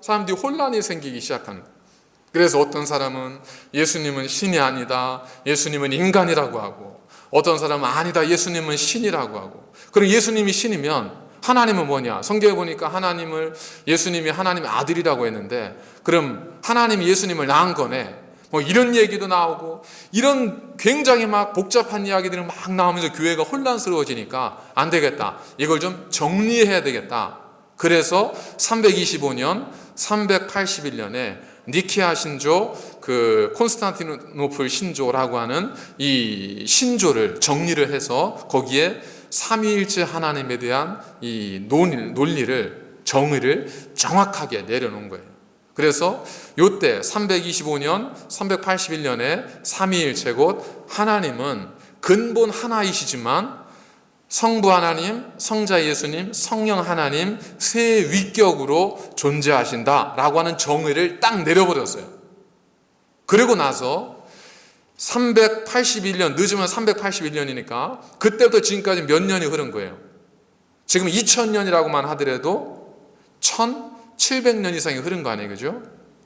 사람들이 혼란이 생기기 시작한 거예요. 그래서 어떤 사람은 예수님은 신이 아니다, 예수님은 인간이라고 하고, 어떤 사람은 아니다, 예수님은 신이라고 하고. 그럼 예수님이 신이면 하나님은 뭐냐? 성경에 보니까 예수님이 하나님의 아들이라고 했는데, 그럼 하나님이 예수님을 낳은 거네. 뭐 이런 얘기도 나오고, 이런 굉장히 막 복잡한 이야기들이 막 나오면서 교회가 혼란스러워지니까 안 되겠다. 이걸 좀 정리해야 되겠다. 그래서 325년, 381년에 니케아 신조, 콘스탄티노플 신조라고 하는 이 신조를 정리를 해서 거기에 삼위일체 하나님에 대한 이 논리를, 정의를 정확하게 내려놓은 거예요. 그래서 요때 325년, 381년에 삼위일체 곧 하나님은 근본 하나이시지만 성부 하나님, 성자 예수님, 성령 하나님 세 위격으로 존재하신다라고 하는 정의를 딱 내려버렸어요. 그리고 나서 381년, 늦으면 381년이니까 그때부터 지금까지 몇 년이 흐른 거예요. 지금 2000년이라고만 하더라도 1700년 이상이 흐른 거 아니에요, 그죠?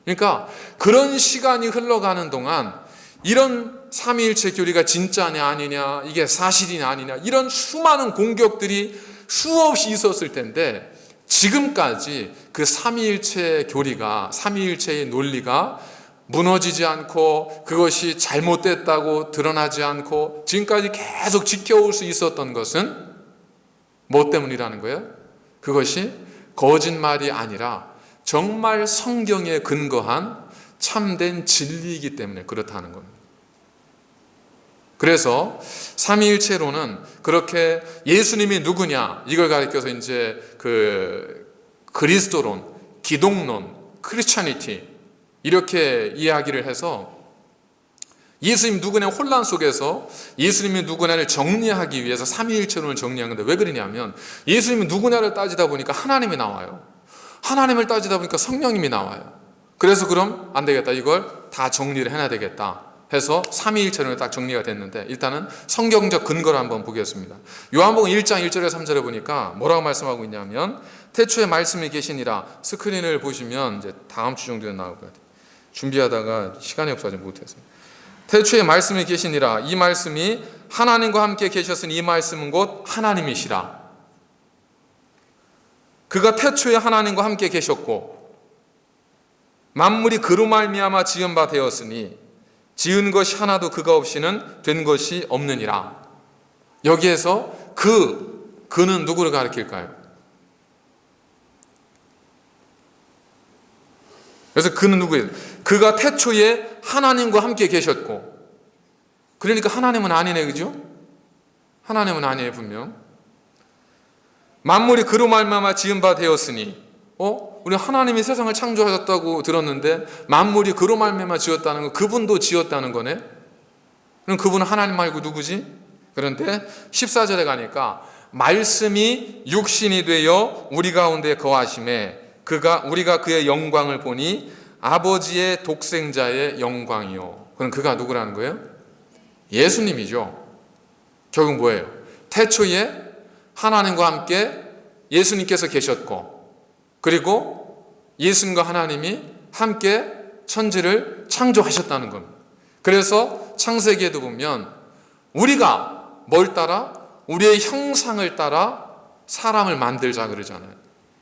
그러니까 그런 시간이 흘러가는 동안 이런 삼위일체 교리가 진짜냐 아니냐, 이게 사실이냐 아니냐, 이런 수많은 공격들이 수없이 있었을 텐데, 지금까지 그 삼위일체 교리가, 삼위일체의 논리가 무너지지 않고 그것이 잘못됐다고 드러나지 않고 지금까지 계속 지켜올 수 있었던 것은 뭐 때문이라는 거예요? 그것이 거짓말이 아니라 정말 성경에 근거한 참된 진리이기 때문에 그렇다는 겁니다. 그래서 삼위일체론은 그렇게 예수님이 누구냐 이걸 가리켜서 이제 그리스도론, 기독론, 크리스찬니티 이렇게 이야기를 해서 예수님 누구냐 혼란 속에서 예수님이 누구냐를 정리하기 위해서 삼위일체론을 정리한 건데, 왜 그러냐면 예수님이 누구냐를 따지다 보니까 하나님이 나와요. 하나님을 따지다 보니까 성령님이 나와요. 그래서 그럼 안 되겠다, 이걸 다 정리를 해놔야 되겠다 해서 삼위일체론이 딱 정리가 됐는데, 일단은 성경적 근거를 한번 보겠습니다. 요한복음 1장 1절에 3절에 보니까 뭐라고 말씀하고 있냐면, 태초에 말씀이 계시니라. 스크린을 보시면 이제 다음 주 정도에 나올 것 같아요. 준비하다가 시간이 없어서 못했어요. 태초에 말씀이 계시니라. 이 말씀이 하나님과 함께 계셨으니 이 말씀은 곧 하나님이시라. 그가 태초에 하나님과 함께 계셨고 만물이 그로 말미암아 지은 바 되었으니 지은 것이 하나도 그가 없이는 된 것이 없느니라. 여기에서 그는 누구를 가리킬까요? 그래서 그는 누구예요? 그가 태초에 하나님과 함께 계셨고, 그러니까 하나님은 아니네, 그죠? 하나님은 아니에요, 분명. 만물이 그로 말미암아 지은 바 되었으니, 우리 하나님이 세상을 창조하셨다고 들었는데 만물이 그로 말미암아 지었다는 거, 그분도 지었다는 거네. 그럼 그분은 하나님 말고 누구지? 그런데 14절에 가니까 말씀이 육신이 되어 우리 가운데 거하심에 우리가 그의 영광을 보니 아버지의 독생자의 영광이요. 그럼 그가 누구라는 거예요? 예수님이죠. 결국 뭐예요? 태초에 하나님과 함께 예수님께서 계셨고, 그리고 예수님과 하나님이 함께 천지를 창조하셨다는 겁니다. 그래서 창세기에도 보면 우리가 뭘 따라? 우리의 형상을 따라 사람을 만들자 그러잖아요.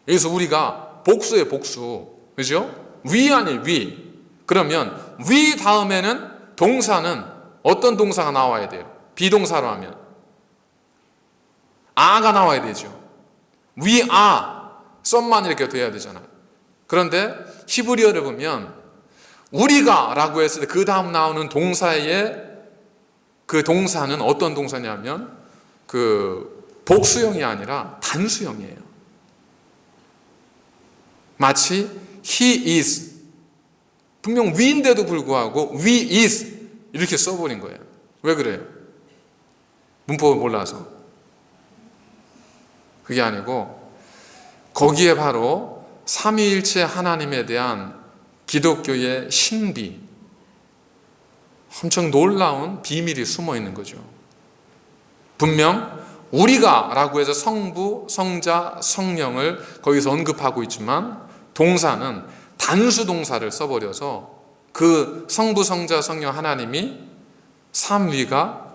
여기서 우리가 복수예요, 복수. 그죠? 위 아니에요, 위. 그러면 위 다음에는 동사는 어떤 동사가 나와야 돼요? 비동사로 하면 아가 나와야 되죠. 위 아, 썸만 이렇게 돼야 되잖아요. 그런데 히브리어를 보면 우리가 라고 했을 때 그 다음 나오는 동사의 그 동사는 어떤 동사냐면 복수형이 아니라 단수형이에요. 마치 he is, 분명 we인데도 불구하고 we is 이렇게 써버린 거예요. 왜 그래요? 문법을 몰라서. 그게 아니고 거기에 바로 삼위일체 하나님에 대한 기독교의 신비, 엄청 놀라운 비밀이 숨어 있는 거죠. 분명 우리가 라고 해서 성부, 성자, 성령을 거기서 언급하고 있지만 동사는 단수 동사를 써버려서 그 성부, 성자, 성령 하나님이 삼위가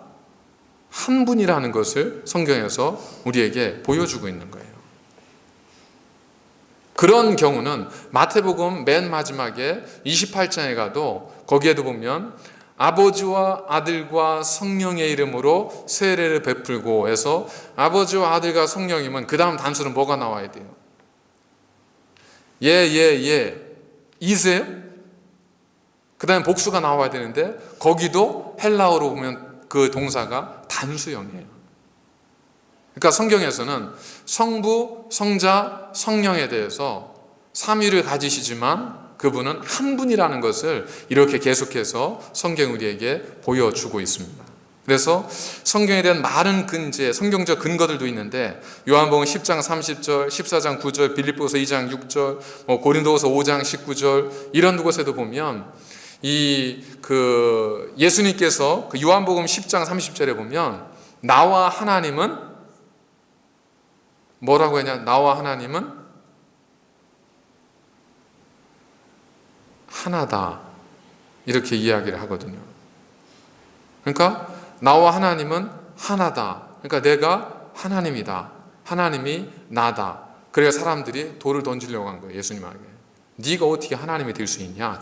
한 분이라는 것을 성경에서 우리에게 보여주고 있는 거예요. 그런 경우는 마태복음 맨 마지막에 28장에 가도 거기에도 보면 아버지와 아들과 성령의 이름으로 세례를 베풀고 해서 아버지와 아들과 성령이면 그 다음 단수는 뭐가 나와야 돼요? 이세요? 그 다음에 복수가 나와야 되는데 거기도 헬라어로 보면 그 동사가 단수형이에요. 그러니까 성경에서는 성부, 성자, 성령에 대해서 삼위를 가지시지만 그분은 한 분이라는 것을 이렇게 계속해서 성경 우리에게 보여주고 있습니다. 그래서 성경에 대한 많은 근제, 성경적 근거들도 있는데 요한복음 10장 30절, 14장 9절, 빌립보서 2장 6절, 고린도후서 5장 19절 이런 곳에도 보면 예수님께서 그 요한복음 10장 30절에 보면 나와 하나님은 뭐라고 했냐? 나와 하나님은 하나다 이렇게 이야기를 하거든요. 그러니까 나와 하나님은 하나다. 그러니까 내가 하나님이다. 하나님이 나다. 그래서 사람들이 돌을 던지려고 한 거예요. 예수님에게. 네가 어떻게 하나님이 될 수 있냐?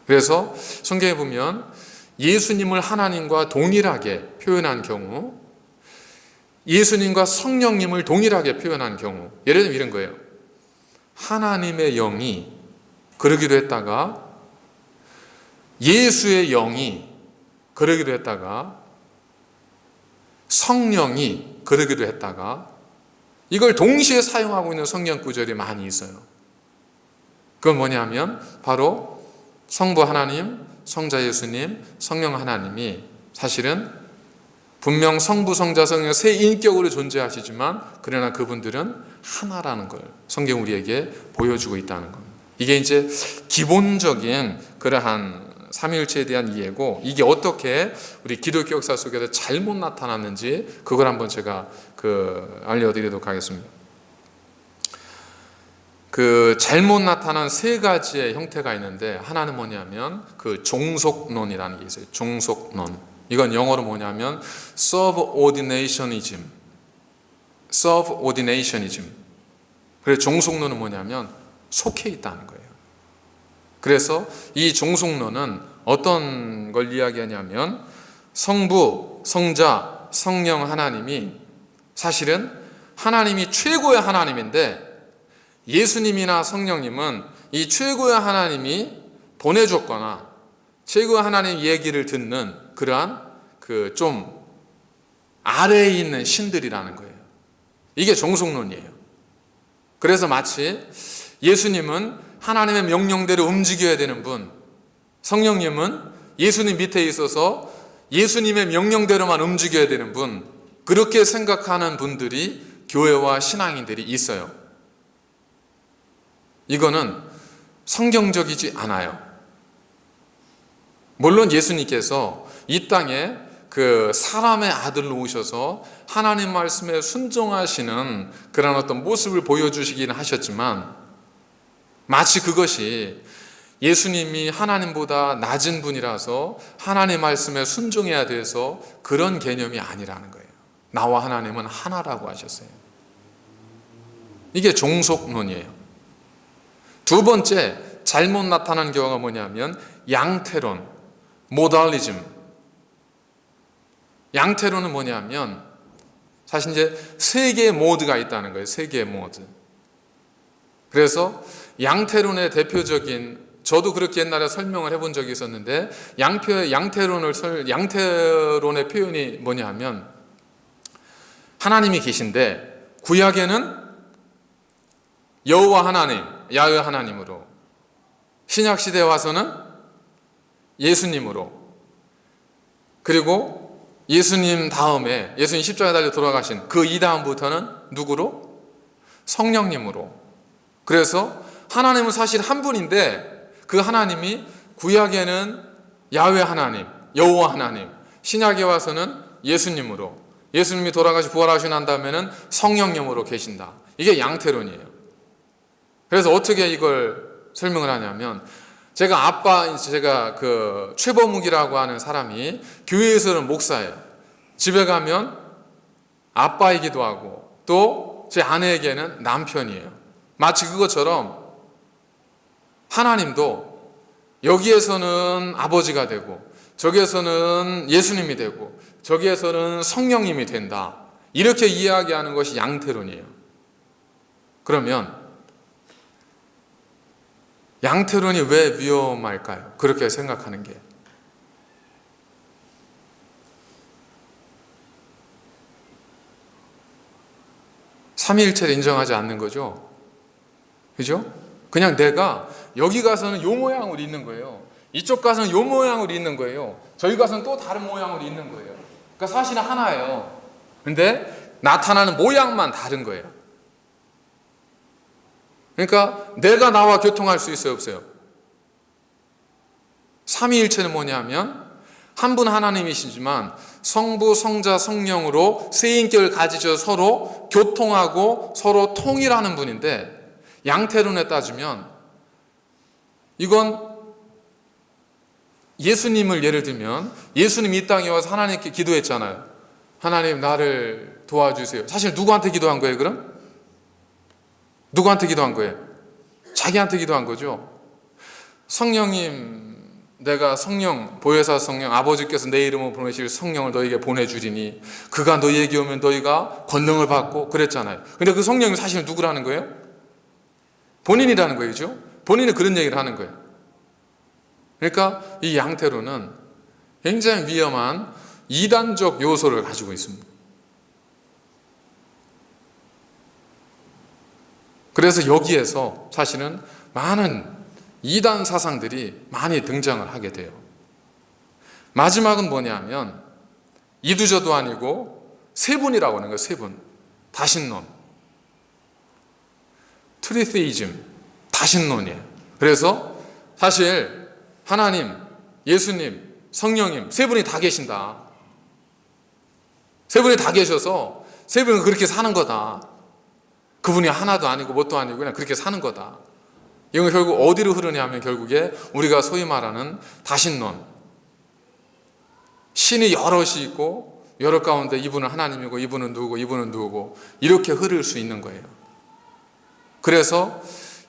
그래서 성경에 보면 예수님을 하나님과 동일하게 표현한 경우, 예수님과 성령님을 동일하게 표현한 경우, 예를 들면 이런 거예요. 하나님의 영이 그러기도 했다가 예수의 영이 그러기도 했다가 성령이 그러기도 했다가 이걸 동시에 사용하고 있는 성경 구절이 많이 있어요. 그건 뭐냐면 바로 성부 하나님, 성자 예수님, 성령 하나님이 사실은 분명 성부, 성자, 성령 세 인격으로 존재하시지만 그러나 그분들은 하나라는 걸 성경 우리에게 보여주고 있다는 겁니다. 이게 이제 기본적인 그러한 삼위일체에 대한 이해고 이게 어떻게 우리 기독교 역사 속에서 잘못 나타났는지 그걸 한번 제가 알려드리도록 하겠습니다. 잘못 나타난 세 가지의 형태가 있는데 하나는 뭐냐면 종속론이라는 게 있어요. 종속론. 이건 영어로 뭐냐면 subordinationism. 그래서 종속론은 뭐냐면 속해 있다는 거예요. 그래서 이 종속론은 어떤 걸 이야기하냐면 성부, 성자, 성령 하나님이 사실은 하나님이 최고의 하나님인데 예수님이나 성령님은 이 최고의 하나님이 보내줬거나 최고의 하나님 얘기를 듣는 그러한 좀 아래에 있는 신들이라는 거예요. 이게 종속론이에요. 그래서 마치 예수님은 하나님의 명령대로 움직여야 되는 분, 성령님은 예수님 밑에 있어서 예수님의 명령대로만 움직여야 되는 분, 그렇게 생각하는 분들이 교회와 신앙인들이 있어요. 이거는 성경적이지 않아요. 물론 예수님께서 이 땅에 사람의 아들로 오셔서 하나님 말씀에 순종하시는 그런 어떤 모습을 보여주시기는 하셨지만 마치 그것이 예수님이 하나님보다 낮은 분이라서 하나님 말씀에 순종해야 돼서 그런 개념이 아니라는 거예요. 나와 하나님은 하나라고 하셨어요. 이게 종속론이에요. 두 번째 잘못 나타난 경우가 뭐냐면 양태론, 모달리즘. 양태론은 뭐냐면 사실 이제 세 개의 모드가 있다는 거예요. 세 개의 모드. 그래서 양태론의 대표적인, 저도 그렇게 옛날에 설명을 해본 적이 있었는데 양태론의 표현이 뭐냐 하면 하나님이 계신데 구약에는 여호와 하나님, 야훼 하나님으로, 신약 시대에 와서는 예수님으로, 그리고 예수님 다음에 예수님 십자가에 달려 돌아가신 그 이 다음부터는 누구로? 성령님으로. 그래서 하나님은 사실 한 분인데 그 하나님이 구약에는 야훼 하나님, 여호와 하나님, 신약에 와서는 예수님으로, 예수님이 돌아가시 부활하시고 난 다음에는 성령님으로 계신다. 이게 양태론이에요. 그래서 어떻게 이걸 설명을 하냐면, 제가 그 최범욱이라고 하는 사람이 교회에서는 목사예요. 집에 가면 아빠이기도 하고 또 제 아내에게는 남편이에요. 마치 그것처럼 하나님도 여기에서는 아버지가 되고 저기에서는 예수님이 되고 저기에서는 성령님이 된다. 이렇게 이야기하는 것이 양태론이에요. 그러면 양태론이 왜 위험할까요? 그렇게 생각하는 게. 삼위일체를 인정하지 않는 거죠. 그죠? 그냥 내가 여기 가서는 요 모양으로 있는 거예요. 이쪽 가서는 요 모양으로 있는 거예요. 저기 가서는 또 다른 모양으로 있는 거예요. 그러니까 사실은 하나예요. 근데 나타나는 모양만 다른 거예요. 그러니까 내가 나와 교통할 수 있어요, 없어요? 삼위일체는 뭐냐면 한 분 하나님이시지만 성부, 성자, 성령으로 세 인격을 가지셔 서로 교통하고 서로 통일하는 분인데, 양태론에 따지면 이건 예수님을 예를 들면 예수님이 이 땅에 와서 하나님께 기도했잖아요. 하나님 나를 도와주세요. 사실 누구한테 기도한 거예요, 그럼? 누구한테 기도한 거예요? 자기한테 기도한 거죠. 성령님, 내가 성령, 보혜사 성령, 아버지께서 내 이름으로 보내실 성령을 너희에게 보내주리니 그가 너희에게 오면 너희가 권능을 받고 그랬잖아요. 근데 그 성령이 사실 누구라는 거예요? 본인이라는 거죠. 본인은 그런 얘기를 하는 거예요. 그러니까 이 양태론은 굉장히 위험한 이단적 요소를 가지고 있습니다. 그래서 여기에서 사실은 많은 이단 사상들이 많이 등장을 하게 돼요. 마지막은 뭐냐면 이두저도 아니고 세 분이라고 하는 거예요. 세 분. 다신론. 트리테이즘. 다신론이에요. 그래서 사실 하나님, 예수님, 성령님 세 분이 다 계신다. 세 분이 다 계셔서 세 분은 그렇게 사는 거다. 그분이 하나도 아니고 뭣도 아니고 그냥 그렇게 사는 거다. 이건 결국 어디로 흐르냐면 결국에 우리가 소위 말하는 다신론. 신이 여럿이 있고 여럿 가운데 이분은 하나님이고 이분은 누구고 이분은 누구고 이렇게 흐를 수 있는 거예요. 그래서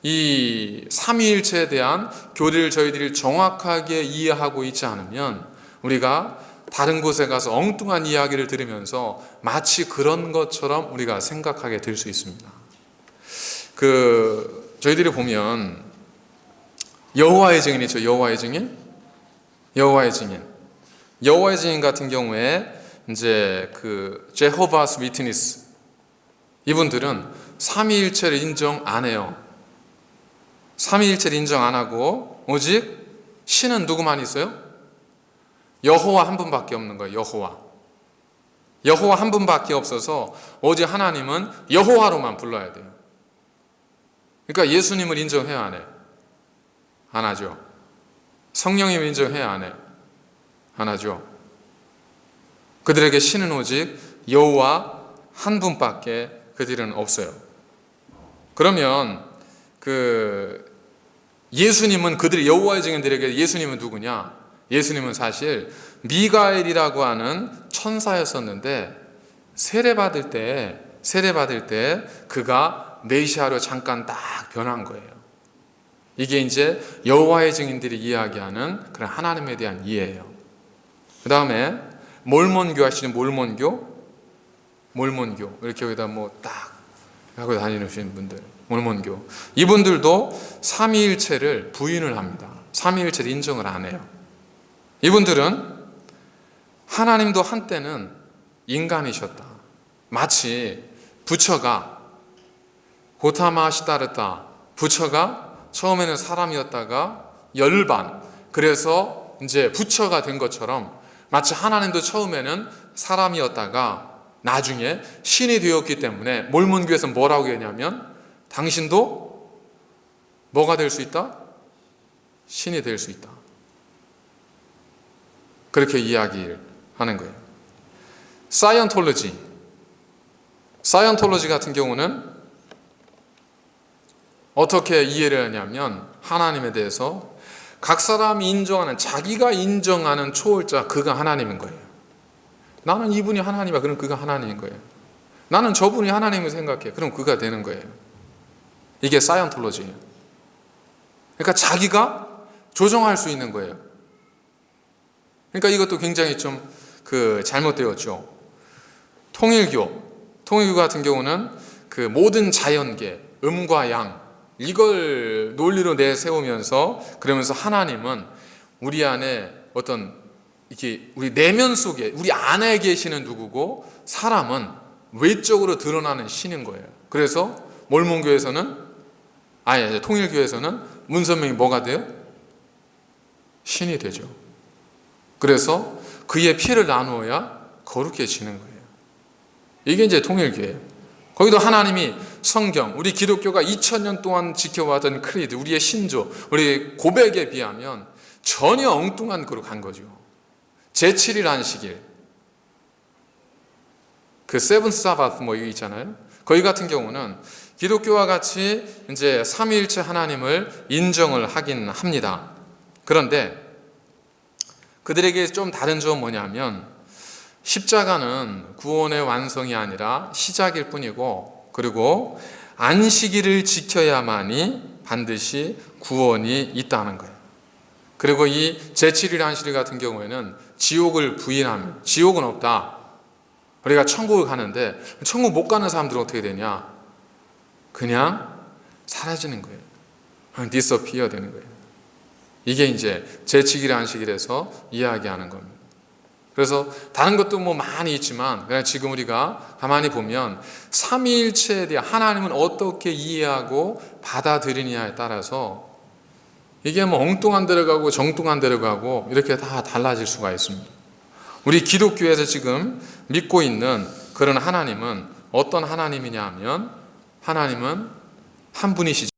이 삼위일체에 대한 교리를 저희들이 정확하게 이해하고 있지 않으면 우리가 다른 곳에 가서 엉뚱한 이야기를 들으면서 마치 그런 것처럼 우리가 생각하게 될 수 있습니다. 저희들이 보면 여호와의 증인 있죠. 여호와의 증인. 여호와의 증인 같은 경우에 이제 제호바스 위트니스 이분들은 삼위일체를 인정 안 해요. 삼위일체를 인정 안 하고 오직 신은 누구만 있어요? 여호와 한 분밖에 없는 거예요. 여호와 한 분밖에 없어서 오직 하나님은 여호와로만 불러야 돼요. 그러니까 예수님을 인정해야 안 해요? 안 하죠. 성령님을 인정해야 안 해요? 안 하죠. 그들에게 신은 오직 여호와 한 분밖에 그들은 없어요. 그러면 예수님은 그들의 여호와의 증인들에게 예수님은 누구냐? 예수님은 사실 미가엘이라고 하는 천사였었는데 세례받을 때 그가 메시아로 잠깐 딱 변한 거예요. 이게 이제 여호와의 증인들이 이야기하는 그런 하나님에 대한 이해예요. 그 다음에 몰몬교 아시죠? 몰몬교 이렇게 여기다 딱 하고 다니시는 분들, 몰몬교 이분들도 삼위일체를 부인을 합니다. 삼위일체를 인정을 안 해요. 이분들은 하나님도 한때는 인간이셨다. 마치 부처가 고타마 시다르타 부처가 처음에는 사람이었다가 열반 그래서 이제 부처가 된 것처럼 마치 하나님도 처음에는 사람이었다가 나중에 신이 되었기 때문에 몰몬교에서는 뭐라고 했냐면 당신도 뭐가 될 수 있다? 신이 될 수 있다. 그렇게 이야기를 하는 거예요. 사이언톨로지 같은 경우는 어떻게 이해를 하냐면 하나님에 대해서 각 사람이 인정하는, 자기가 인정하는 초월자, 그가 하나님인 거예요. 나는 이분이 하나님이야. 그럼 그가 하나님인 거예요. 나는 저분이 하나님을 생각해. 그럼 그가 되는 거예요. 이게 사이언톨로지예요. 그러니까 자기가 조정할 수 있는 거예요. 그러니까 이것도 굉장히 좀 잘못되었죠. 통일교 같은 경우는 그 모든 자연계, 음과 양, 이걸 논리로 내세우면서, 그러면서 하나님은 우리 안에 어떤 이렇게 우리 내면 속에 우리 안에 계시는 누구고, 사람은 외적으로 드러나는 신인 거예요. 그래서 통일교에서는 문선명이 뭐가 돼요? 신이 되죠. 그래서 그의 피를 나누어야 거룩해지는 거예요. 이게 이제 통일교예요. 거기도 하나님이 성경, 우리 기독교가 2000년 동안 지켜왔던 크리드, 우리의 신조, 우리 고백에 비하면 전혀 엉뚱한 거로 간 거죠. 제7일 안식일, 그 세븐스 사바스 이거 있잖아요. 거기 같은 경우는 기독교와 같이 이제 삼위일체 하나님을 인정을 하긴 합니다. 그런데 그들에게 좀 다른 점은 뭐냐면, 십자가는 구원의 완성이 아니라 시작일 뿐이고, 그리고 안식일을 지켜야만이 반드시 구원이 있다는 거예요. 그리고 이 제7일 안식일 같은 경우에는 지옥을 부인하면, 지옥은 없다, 우리가 천국을 가는데, 천국 못 가는 사람들은 어떻게 되냐? 그냥 사라지는 거예요. disappear 되는 거예요. 이게 이제 제7일 안식일에서 이야기하는 겁니다. 그래서 다른 것도 많이 있지만, 그냥 지금 우리가 가만히 보면 삼위일체에 대한 하나님은 어떻게 이해하고 받아들이냐에 따라서 이게 엉뚱한 데로 가고 정뚱한 데로 가고 이렇게 다 달라질 수가 있습니다. 우리 기독교에서 지금 믿고 있는 그런 하나님은 어떤 하나님이냐 하면, 하나님은 한 분이시죠.